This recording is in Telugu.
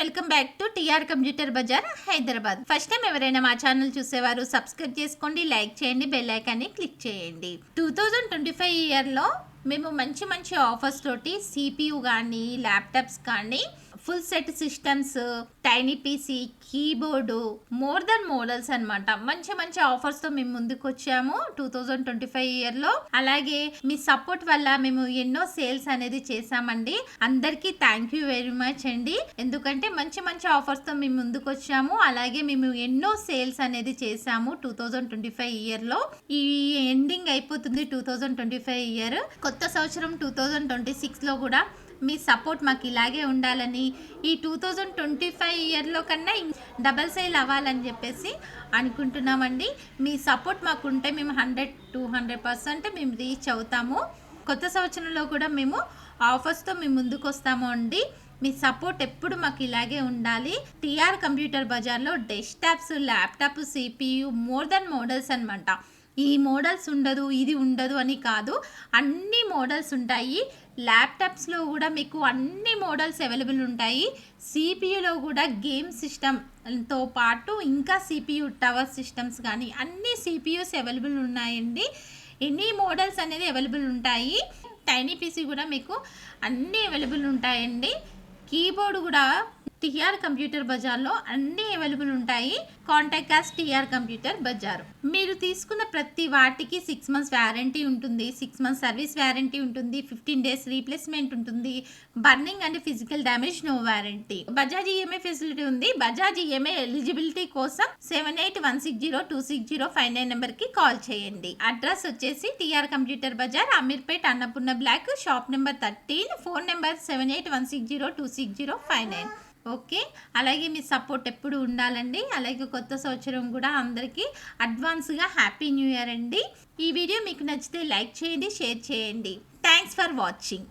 Welcome back to TR computer Bazaar Hyderabad. First time ఎవరైనా మా ఛానల్ చూసేవారు సబ్స్క్రైబ్ చేసుకోండి, లైక్ చేయండి, బెల్ ఐకాన్ని క్లిక్ చేయండి. 2025 ఇయర్లో మేము మంచి మంచి ఆఫర్స్ తోటి సిపియు కానీ ల్యాప్టాప్స్ కానీ full set systems, tiny PC, keyboard, more than models అనమాట మంచి మంచి ఆఫర్స్తో మేము ముందుకు వచ్చాము 2025 ఇయర్లో. అలాగే మీ సపోర్ట్ వల్ల మేము ఎన్నో సేల్స్ అనేది చేసామండి. అందరికీ థ్యాంక్ యూ వెరీ మచ్ అండి. ఎందుకంటే మంచి మంచి ఆఫర్స్తో మేము ముందుకు వచ్చాము. అలాగే మేము ఎన్నో సేల్స్ అనేది చేసాము 2025 ఇయర్లో. ఈ ఎండింగ్ అయిపోతుంది 2025 ఇయర్. కొత్త సంవత్సరం 2026లో కూడా మీ సపోర్ట్ మాకు ఇలాగే ఉండాలని, ఈ 2025 ఇయర్లో కన్నా డబల్ సేల్ అవ్వాలని చెప్పేసి అనుకుంటున్నామండి. మీ సపోర్ట్ మాకు ఉంటే మేము 100-200% మేము రీచ్ అవుతాము. కొత్త సంవత్సరంలో కూడా మేము ఆఫర్స్తో మేము ముందుకు వస్తాము అండి. మీ సపోర్ట్ ఎప్పుడు మాకు ఇలాగే ఉండాలి. టీఆర్ కంప్యూటర్ బజార్లో desktops, laptop, CPU, more than models అనమాట. ఈ మోడల్స్ ఉండదు, ఇది ఉండదు అని కాదు, అన్ని మోడల్స్ ఉంటాయి. ల్యాప్టాప్స్లో కూడా మీకు అన్ని మోడల్స్ అవైలబుల్ ఉంటాయి. సిపియులో కూడా గేమ్ సిస్టమ్తో పాటు ఇంకా సిపియు టవర్ సిస్టమ్స్ కానీ అన్ని సిపియూస్ అవైలబుల్ ఉన్నాయండి. ఎన్ని మోడల్స్ అనేది అవైలబుల్ ఉంటాయి. టైనీ పీసీ కూడా మీకు అన్నీ అవైలబుల్ ఉంటాయండి. కీబోర్డ్ కూడా టీఆర్ కంప్యూటర్ బజార్లో అన్నీ అవైలబుల్ ఉంటాయి. Contact us TR computer Bazaar. మీరు తీసుకున్న ప్రతి వాటికి 6 months వ్యారంటీ ఉంటుంది, 6 months సర్వీస్ వ్యారంటీ ఉంటుంది, 15 days రీప్లేస్మెంట్ ఉంటుంది. Burning and physical damage no warranty. Bajaj EMI facility ఉంది. బజాజ్ ఈఎంఐ ఎలిజిబిలిటీ కోసం 7816026059 నెంబర్కి కాల్ చేయండి. అడ్రస్ వచ్చేసి TR computer bazaar, Ameerpet, Annapurna block, shop number 13, phone number 7816026059. Okay, అలాగే మీ సపోర్ట్ ఎప్పుడు ఉండాలండి. అలాగే కొత్త సంవత్సరం కూడా అందరికీ అడ్వాన్స్గా హ్యాపీ న్యూ ఇయర్ అండి. ఈ వీడియో మీకు నచ్చితే లైక్ చేయండి, షేర్ చేయండి. Thanks for watching.